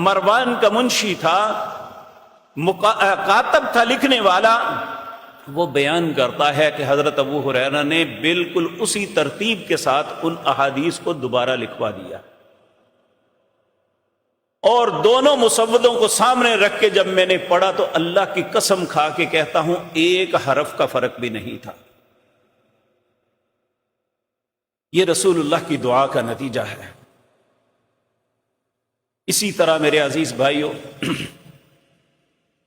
مروان کا منشی تھا، کاتب تھا، لکھنے والا، وہ بیان کرتا ہے کہ حضرت ابو ہریرہ نے بالکل اسی ترتیب کے ساتھ ان احادیث کو دوبارہ لکھوا دیا، اور دونوں مسودوں کو سامنے رکھ کے جب میں نے پڑھا تو اللہ کی قسم کھا کے کہتا ہوں ایک حرف کا فرق بھی نہیں تھا۔ یہ رسول اللہ کی دعا کا نتیجہ ہے۔ اسی طرح میرے عزیز بھائیوں،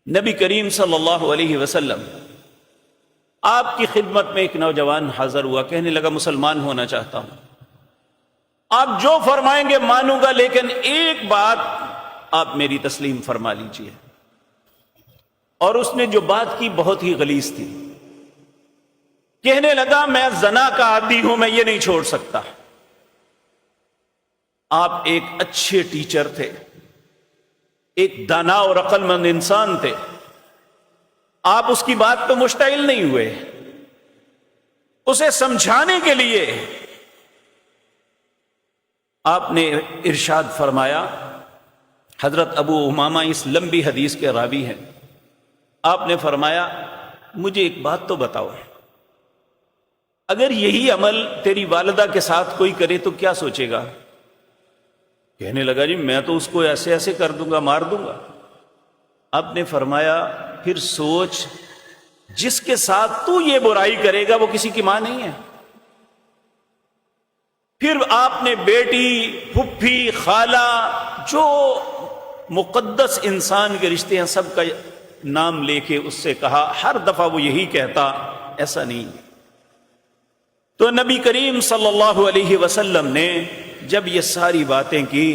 نبی کریم صلی اللہ علیہ وسلم آپ کی خدمت میں ایک نوجوان حاضر ہوا، کہنے لگا مسلمان ہونا چاہتا ہوں، آپ جو فرمائیں گے مانوں گا، لیکن ایک بات آپ میری تسلیم فرما لیجئے۔ اور اس نے جو بات کی بہت ہی غلیظ تھی، کہنے لگا میں زنا کا عادی ہوں، میں یہ نہیں چھوڑ سکتا۔ آپ ایک اچھے ٹیچر تھے، ایک دانا اور عقل مند انسان تھے، آپ اس کی بات پہ مشتعل نہیں ہوئے، اسے سمجھانے کے لیے آپ نے ارشاد فرمایا۔ حضرت ابو امامہ اس لمبی حدیث کے راوی ہیں، آپ نے فرمایا مجھے ایک بات تو بتاؤ، اگر یہی عمل تیری والدہ کے ساتھ کوئی کرے تو کیا سوچے گا؟ کہنے لگا جی میں تو اس کو ایسے ایسے کر دوں گا، مار دوں گا۔ آپ نے فرمایا پھر سوچ، جس کے ساتھ تو یہ برائی کرے گا وہ کسی کی ماں نہیں ہے۔ پھر آپ نے بیٹی، پھپھی، خالہ، جو مقدس انسان کے رشتے ہیں سب کا نام لے کے اس سے کہا، ہر دفعہ وہ یہی کہتا ایسا نہیں۔ تو نبی کریم صلی اللہ علیہ وسلم نے جب یہ ساری باتیں کی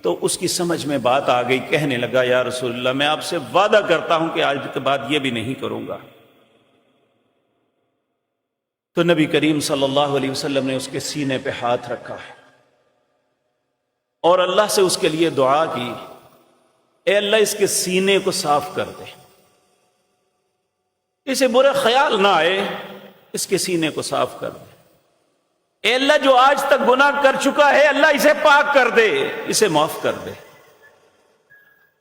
تو اس کی سمجھ میں بات آ گئی، کہنے لگا یا رسول اللہ میں آپ سے وعدہ کرتا ہوں کہ آج کے بعد یہ بھی نہیں کروں گا۔ تو نبی کریم صلی اللہ علیہ وسلم نے اس کے سینے پہ ہاتھ رکھا اور اللہ سے اس کے لیے دعا کی، اے اللہ اس کے سینے کو صاف کر دے، اسے برا خیال نہ آئے، اس کے سینے کو صاف کر دے۔ اے اللہ جو آج تک گناہ کر چکا ہے اللہ اسے پاک کر دے، اسے معاف کر دے،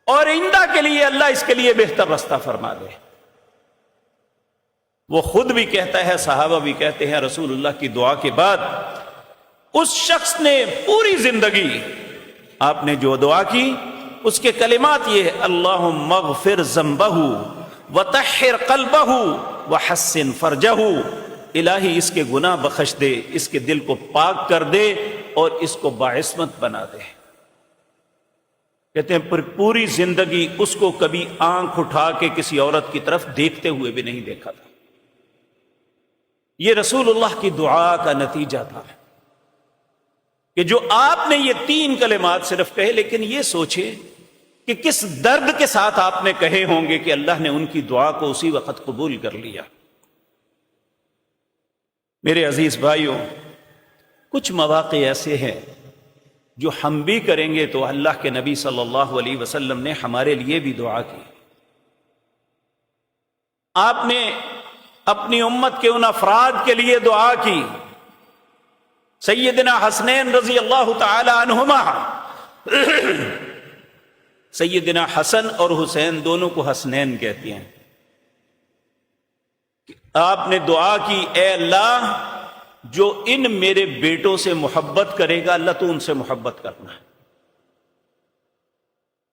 اور آئندہ کے لیے اللہ اس کے لیے بہتر رستہ فرما دے۔ وہ خود بھی کہتا ہے، صحابہ بھی کہتے ہیں، رسول اللہ کی دعا کے بعد اس شخص نے پوری زندگی آپ نے جو دعا کی اس کے کلمات یہ ہے، اللہم اغفر ذنبہ وطہر قلبہ وحسن فرجہ، الہی اس کے گناہ بخش دے، اس کے دل کو پاک کر دے اور اس کو باعصمت بنا دے۔ کہتے ہیں پوری زندگی اس کو کبھی آنکھ اٹھا کے کسی عورت کی طرف دیکھتے ہوئے بھی نہیں دیکھا تھا۔ یہ رسول اللہ کی دعا کا نتیجہ تھا کہ جو آپ نے یہ 3 کلمات صرف کہے، لیکن یہ سوچے کہ کس درد کے ساتھ آپ نے کہے ہوں گے کہ اللہ نے ان کی دعا کو اسی وقت قبول کر لیا۔ میرے عزیز بھائیوں، کچھ مواقع ایسے ہیں جو ہم بھی کریں گے تو اللہ کے نبی صلی اللہ علیہ وسلم نے ہمارے لیے بھی دعا کی. آپ نے اپنی امت کے ان افراد کے لیے دعا کی. سیدنا حسنین رضی اللہ تعالی عنہما، سیدنا حسن اور حسین دونوں کو حسنین کہتے ہیں. آپ نے دعا کی، اے اللہ جو ان میرے بیٹوں سے محبت کرے گا اللہ تو ان سے محبت کرنا،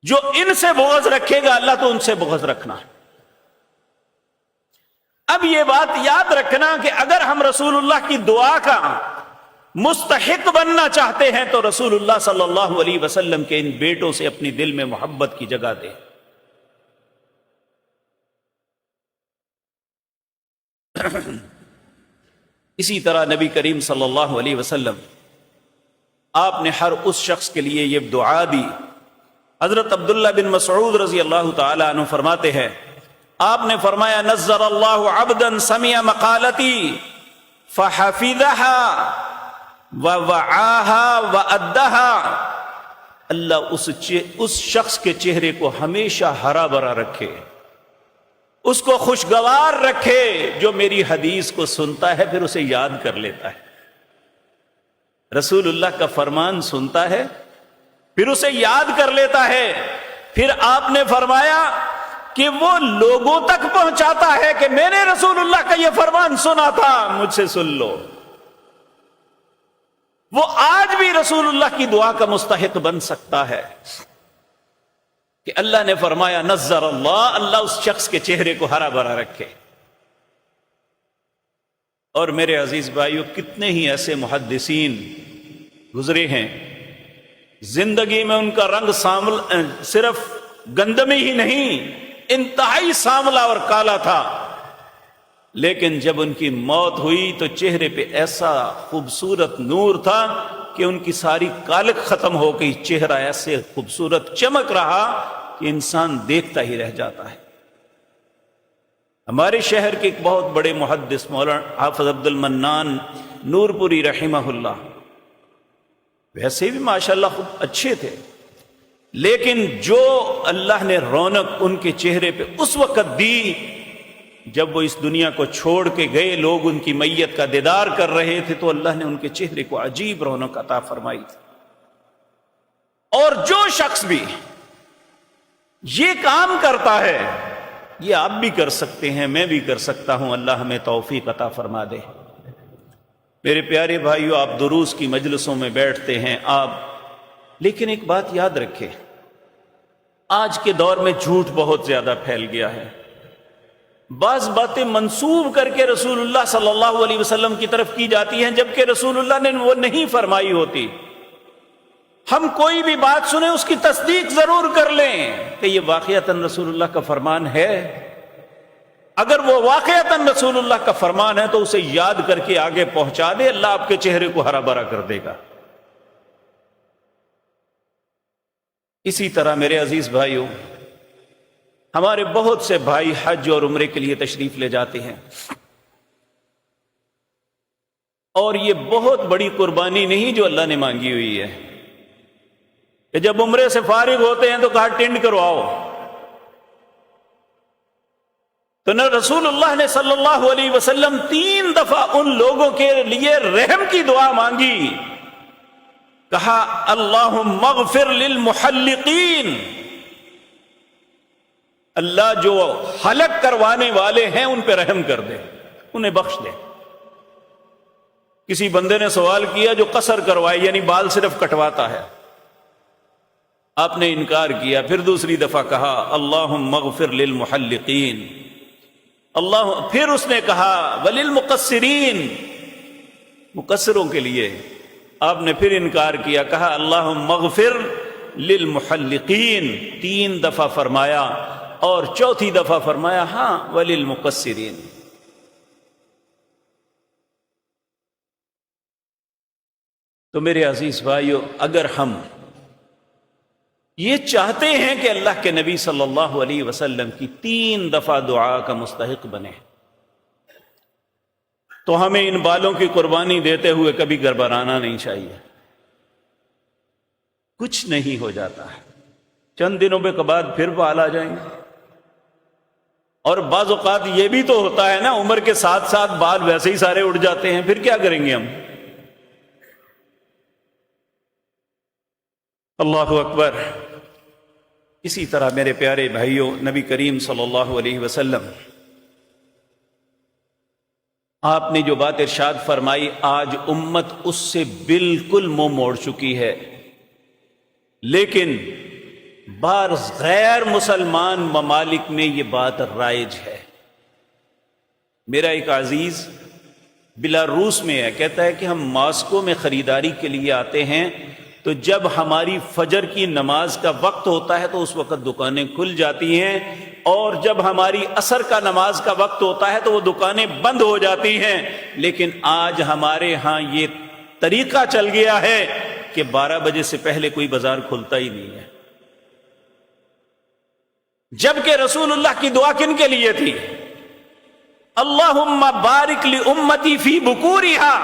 جو ان سے بغض رکھے گا اللہ تو ان سے بغض رکھنا. اب یہ بات یاد رکھنا کہ اگر ہم رسول اللہ کی دعا کا مستحق بننا چاہتے ہیں تو رسول اللہ صلی اللہ علیہ وسلم کے ان بیٹوں سے اپنی دل میں محبت کی جگہ دیں. اسی طرح نبی کریم صلی اللہ علیہ وسلم آپ نے ہر اس شخص کے لیے یہ دعا دی. حضرت عبداللہ بن مسعود رضی اللہ تعالی عنہ فرماتے ہیں، آپ نے فرمایا نظر اللہ عبدا سمع مقالتی فحفظها ووعاها وادها، اللہ اس شخص کے چہرے کو ہمیشہ ہرا بھرا رکھے، اس کو خوشگوار رکھے جو میری حدیث کو سنتا ہے پھر اسے یاد کر لیتا ہے. رسول اللہ کا فرمان سنتا ہے پھر اسے یاد کر لیتا ہے. پھر آپ نے فرمایا کہ وہ لوگوں تک پہنچاتا ہے کہ میں نے رسول اللہ کا یہ فرمان سنا تھا، مجھ سے سن لو. وہ آج بھی رسول اللہ کی دعا کا مستحق بن سکتا ہے کہ اللہ نے فرمایا نظر اللہ، اللہ اس شخص کے چہرے کو ہرا بھرا رکھے. اور میرے عزیز بھائیو، کتنے ہی ایسے محدثین گزرے ہیں زندگی میں ان کا رنگ صرف گندمی ہی نہیں، انتہائی سانولا اور کالا تھا، لیکن جب ان کی موت ہوئی تو چہرے پہ ایسا خوبصورت نور تھا کہ ان کی ساری کالک ختم ہو گئی، چہرہ ایسے خوبصورت چمک رہا کہ انسان دیکھتا ہی رہ جاتا ہے. ہمارے شہر کے ایک بہت بڑے محدث مولانا حافظ عبد المنان نور پوری رحمہ اللہ، ویسے بھی ماشاءاللہ خوب اچھے تھے، لیکن جو اللہ نے رونق ان کے چہرے پہ اس وقت دی جب وہ اس دنیا کو چھوڑ کے گئے، لوگ ان کی میت کا دیدار کر رہے تھے تو اللہ نے ان کے چہرے کو عجیب رونق عطا فرمائی تھی. اور جو شخص بھی یہ کام کرتا ہے یہ آپ بھی کر سکتے ہیں، میں بھی کر سکتا ہوں، اللہ ہمیں توفیق عطا فرما دے. میرے پیارے بھائیو، آپ دروس کی مجلسوں میں بیٹھتے ہیں لیکن ایک بات یاد رکھیں، آج کے دور میں جھوٹ بہت زیادہ پھیل گیا ہے. بعض باتیں منسوب کر کے رسول اللہ صلی اللہ علیہ وسلم کی طرف کی جاتی ہیں جبکہ رسول اللہ نے وہ نہیں فرمائی ہوتی. ہم کوئی بھی بات سنیں اس کی تصدیق ضرور کر لیں کہ یہ واقعتاً رسول اللہ کا فرمان ہے. اگر وہ واقعتاً رسول اللہ کا فرمان ہے تو اسے یاد کر کے آگے پہنچا دے، اللہ آپ کے چہرے کو ہرا بھرا کر دے گا. اسی طرح میرے عزیز بھائیوں، ہمارے بہت سے بھائی حج اور عمرے کے لیے تشریف لے جاتے ہیں، اور یہ بہت بڑی قربانی نہیں جو اللہ نے مانگی ہوئی ہے کہ جب عمرے سے فارغ ہوتے ہیں تو کہا ٹینڈ کرواؤ. تو نہ رسول اللہ نے صلی اللہ علیہ وسلم 3 دفعہ ان لوگوں کے لیے رحم کی دعا مانگی، کہا اللہم اغفر للمحلقین، اللہ جو حلق کروانے والے ہیں ان پہ رحم کر دے، انہیں بخش دے. کسی بندے نے سوال کیا جو قصر کروائے یعنی بال صرف کٹواتا ہے، آپ نے انکار کیا. پھر دوسری دفعہ کہا اللہم اغفر للمحلقین، پھر اس نے کہا وللمقصرین، مقصروں کے لیے. آپ نے پھر انکار کیا، کہا اللہم اغفر للمحلقین، 3 دفعہ فرمایا، اور چوتھی دفعہ فرمایا ہاں وللمقصرین. تو میرے عزیز بھائیو، اگر ہم یہ چاہتے ہیں کہ اللہ کے نبی صلی اللہ علیہ وسلم کی 3 دفعہ دعا کا مستحق بنے تو ہمیں ان بالوں کی قربانی دیتے ہوئے کبھی گھبرانا نہیں چاہیے. کچھ نہیں ہو جاتا ہے، چند دنوں کے بعد پھر بال آ جائیں گے. اور بعض اوقات یہ بھی تو ہوتا ہے نا، عمر کے ساتھ ساتھ بال ویسے ہی سارے اڑ جاتے ہیں، پھر کیا کریں گے ہم؟ اللہ اکبر. اسی طرح میرے پیارے بھائیوں، نبی کریم صلی اللہ علیہ وسلم آپ نے جو بات ارشاد فرمائی، آج امت اس سے بالکل منہ موڑ چکی ہے، لیکن بعض غیر مسلمان ممالک میں یہ بات رائج ہے. میرا ایک عزیز بیلاروس میں ہے، کہتا ہے کہ ہم ماسکو میں خریداری کے لیے آتے ہیں تو جب ہماری فجر کی نماز کا وقت ہوتا ہے تو اس وقت دکانیں کھل جاتی ہیں، اور جب ہماری عصر کا نماز کا وقت ہوتا ہے تو وہ دکانیں بند ہو جاتی ہیں. لیکن آج ہمارے ہاں یہ طریقہ چل گیا ہے کہ 12 بجے سے پہلے کوئی بازار کھلتا ہی نہیں ہے. جبکہ رسول اللہ کی دعا کن کے لیے تھی؟ اللہم بارک لامتی فی بکورہا،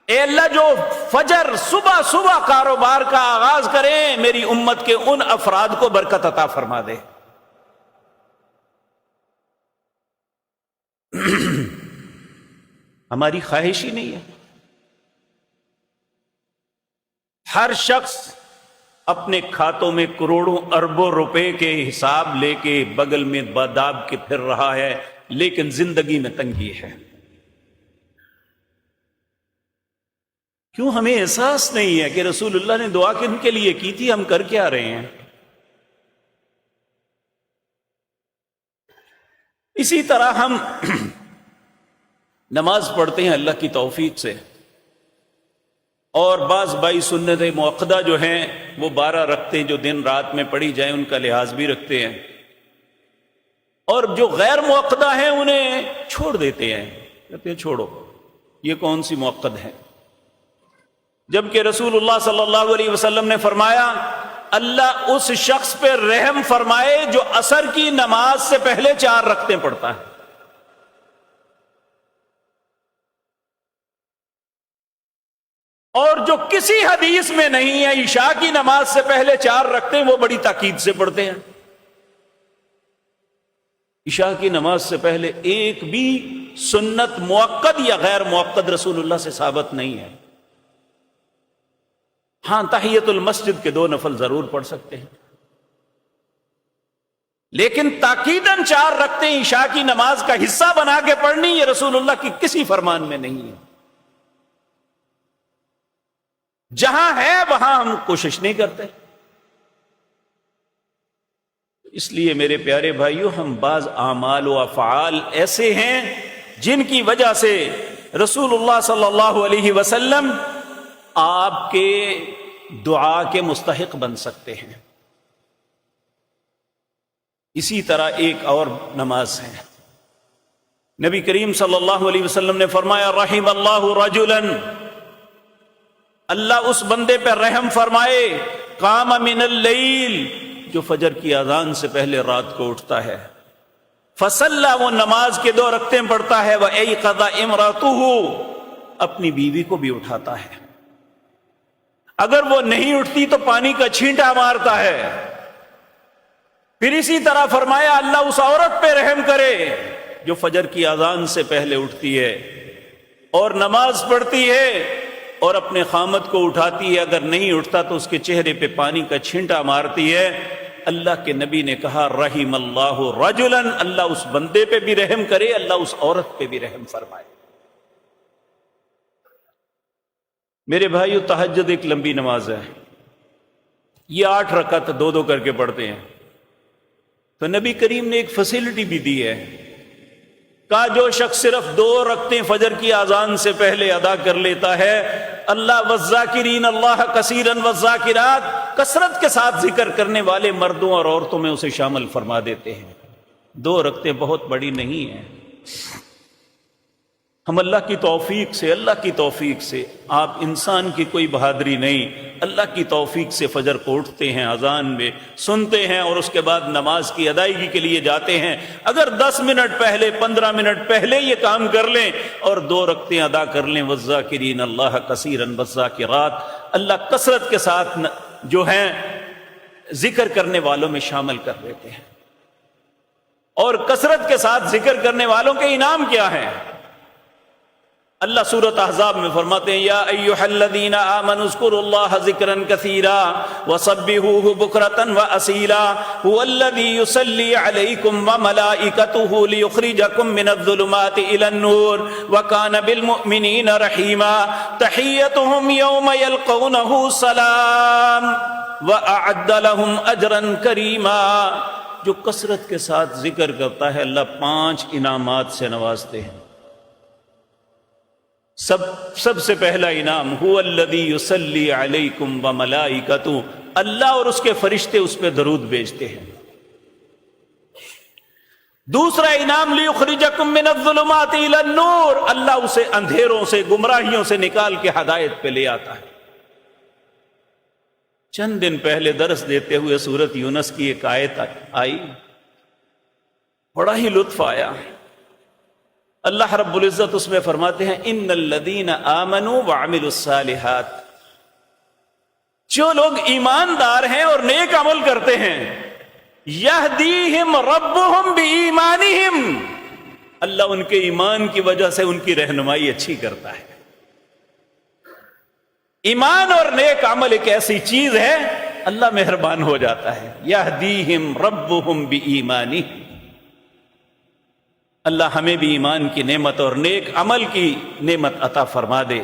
اے اللہ جو فجر صبح صبح کاروبار کا آغاز کریں، میری امت کے ان افراد کو برکت عطا فرما دے. ہماری خواہش ہی نہیں ہے. ہر شخص اپنے کھاتوں میں کروڑوں اربوں روپے کے حساب لے کے بغل میں باداب کے پھر رہا ہے، لیکن زندگی میں تنگی ہے. کیوں ہمیں احساس نہیں ہے کہ رسول اللہ نے دعا کن کے لیے کی تھی، ہم کر کیا رہے ہیں؟ اسی طرح ہم نماز پڑھتے ہیں اللہ کی توفیق سے، اور بعض بائی سنت موقدہ جو ہیں وہ 12 رکھتے ہیں جو دن رات میں پڑھی جائیں، ان کا لحاظ بھی رکھتے ہیں، اور جو غیر موقدہ ہیں انہیں چھوڑ دیتے ہیں، کہتے ہیں چھوڑو، یہ کون سی موقد ہے؟ جبکہ رسول اللہ صلی اللہ علیہ وسلم نے فرمایا اللہ اس شخص پہ رحم فرمائے جو عصر کی نماز سے پہلے 4 رکعتیں پڑھتا ہے. اور جو کسی حدیث میں نہیں ہے عشاء کی نماز سے پہلے 4 رکعتیں، وہ بڑی تاکید سے پڑھتے ہیں. عشاء کی نماز سے پہلے ایک بھی سنت موقد یا غیر موقد رسول اللہ سے ثابت نہیں ہے. ہاں تحیت المسجد کے 2 نفل ضرور پڑھ سکتے ہیں، لیکن تاکیداً 4 رکعتیں عشاء کی نماز کا حصہ بنا کے پڑھنی، یہ رسول اللہ کی کسی فرمان میں نہیں ہے. جہاں ہے وہاں ہم کوشش نہیں کرتے. اس لیے میرے پیارے بھائیوں، ہم بعض اعمال و افعال ایسے ہیں جن کی وجہ سے رسول اللہ صلی اللہ علیہ وسلم آپ کے دعا کے مستحق بن سکتے ہیں. اسی طرح ایک اور نماز ہے، نبی کریم صلی اللہ علیہ وسلم نے فرمایا رحم اللہ رجلا، اللہ اس بندے پہ رحم فرمائے، قام من اللیل، جو فجر کی اذان سے پہلے رات کو اٹھتا ہے، فصلی، وہ نماز کے 2 رکعتیں پڑھتا ہے، وایقظ امرأتہ، اپنی بیوی کو بھی اٹھاتا ہے، اگر وہ نہیں اٹھتی تو پانی کا چھینٹا مارتا ہے. پھر اسی طرح فرمایا اللہ اس عورت پہ رحم کرے جو فجر کی اذان سے پہلے اٹھتی ہے اور نماز پڑھتی ہے اور اپنے خامد کو اٹھاتی ہے، اگر نہیں اٹھتا تو اس کے چہرے پہ پانی کا چھینٹا مارتی ہے. اللہ کے نبی نے کہا رحم اللہ رجلا، اللہ اس بندے پہ بھی رحم کرے، اللہ اس عورت پہ بھی رحم فرمائے. میرے بھائیو، تہجد ایک لمبی نماز ہے، یہ 8 رکعت 2 کر کے پڑھتے ہیں. تو نبی کریم نے ایک فیسلٹی بھی دی ہے، کہا جو شخص صرف 2 رکعتیں فجر کی اذان سے پہلے ادا کر لیتا ہے، اللہ والذاکرین اللہ کثیرا والذاکرات، کثرت کے ساتھ ذکر کرنے والے مردوں اور عورتوں میں اسے شامل فرما دیتے ہیں. 2 رکعتیں بہت بڑی نہیں ہیں. ہم اللہ کی توفیق سے آپ انسان کی کوئی بہادری نہیں، اللہ کی توفیق سے فجر کو اٹھتے ہیں، اذان میں سنتے ہیں اور اس کے بعد نماز کی ادائیگی کے لیے جاتے ہیں۔ اگر 10 منٹ پہلے 15 منٹ پہلے یہ کام کر لیں اور 2 رکعتیں ادا کر لیں، والذاکرین اللہ کثیرا والذاکرات، اللہ کثرت کے ساتھ جو ہیں ذکر کرنے والوں میں شامل کر دیتے ہیں۔ اور کثرت کے ساتھ ذکر کرنے والوں کے انعام کیا ہیں؟ اللہ سورۃ احزاب میں فرماتے ہیں یا ایھا الذین آمنوا اذکروا اللہ ذکرا کثیرا وسبحوہ بکرۃ واصیلا هو الذی یصلی علیکم وملائکتہ لیخرجکم من الظلمات الی النور وکان بالمؤمنین رحیما تحیتہم یوم یلقونہ سلام واعد لہم اجرا کریما۔ جو کثرت کے ساتھ ذکر کرتا ہے اللہ 5 انعامات سے نوازتے ہیں۔ سب سے پہلا انعام هو الذی یصلی علیکم وملائکتہ، اللہ اور اس کے فرشتے اس پہ درود بھیجتے ہیں۔ دوسرا انعام لیخرجکم من الظلمات الی النور، اللہ اسے اندھیروں سے گمراہیوں سے نکال کے ہدایت پہ لے آتا ہے۔ چند دن پہلے درس دیتے ہوئے سورۃ یونس کی ایک آیت آئی، بڑا ہی لطف آیا۔ اللہ رب العزت اس میں فرماتے ہیں ان الذین آمنوا وعملوا الصالحات، جو لوگ ایماندار ہیں اور نیک عمل کرتے ہیں، یہدیہم ربہم بایمانہم، اللہ ان کے ایمان کی وجہ سے ان کی رہنمائی اچھی کرتا ہے۔ ایمان اور نیک عمل ایک ایسی چیز ہے اللہ مہربان ہو جاتا ہے۔ یہدیہم ربہم بایمانہم، اللہ ہمیں بھی ایمان کی نعمت اور نیک عمل کی نعمت عطا فرما دے،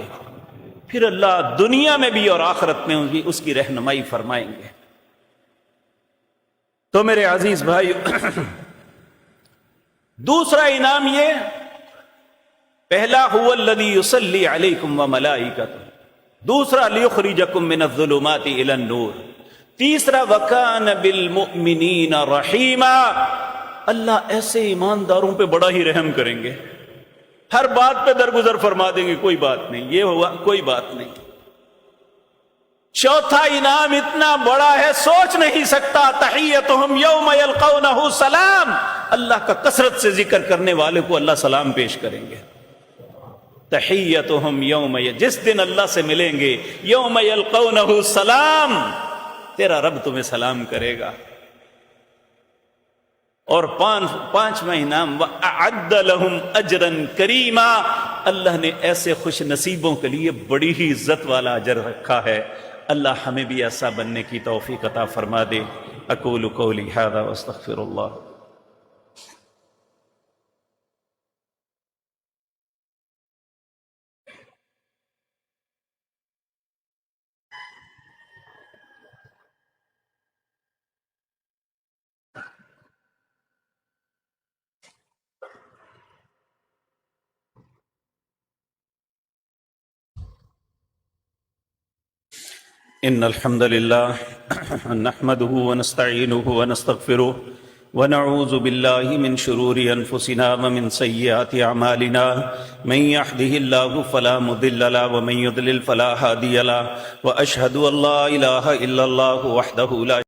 پھر اللہ دنیا میں بھی اور آخرت میں بھی اس کی رہنمائی فرمائیں گے۔ تو میرے عزیز بھائی، دوسرا انعام یہ، پہلا هو الذی یصلی علیکم وملائکتہ، دوسرا لیخرجکم من الظلمات الی النور، تیسرا وکان بالمؤمنین رحیما، اللہ ایسے ایمانداروں پہ بڑا ہی رحم کریں گے، ہر بات پہ درگزر فرما دیں گے، کوئی بات نہیں، یہ ہوا کوئی بات نہیں۔ چوتھا انعام اتنا بڑا ہے سوچ نہیں سکتا، تحیتہم یوم یلقونہ سلام، اللہ کا کثرت سے ذکر کرنے والے کو اللہ سلام پیش کریں گے۔ تحیتہم یوم، جس دن اللہ سے ملیں گے، یوم یلقونہ سلام، تیرا رب تمہیں سلام کرے گا۔ اور پانچواں انعام وَأَعَدَّ لَهُمْ أَجْرًا كَرِيمًا، اللہ نے ایسے خوش نصیبوں کے لیے بڑی ہی عزت والا اجر رکھا ہے۔ اللہ ہمیں بھی ایسا بننے کی توفیق عطا فرما دے۔ اقول قولی ھذا واستغفر اللہ۔ ان الحمد لله نحمده ونستعينه ونستغفره ونعوذ بالله من شرور انفسنا ومن سيئات اعمالنا، من يهده الله فلا مضل له ومن يضلل فلا هادي له، واشهد ان لا اله الا الله وحده لا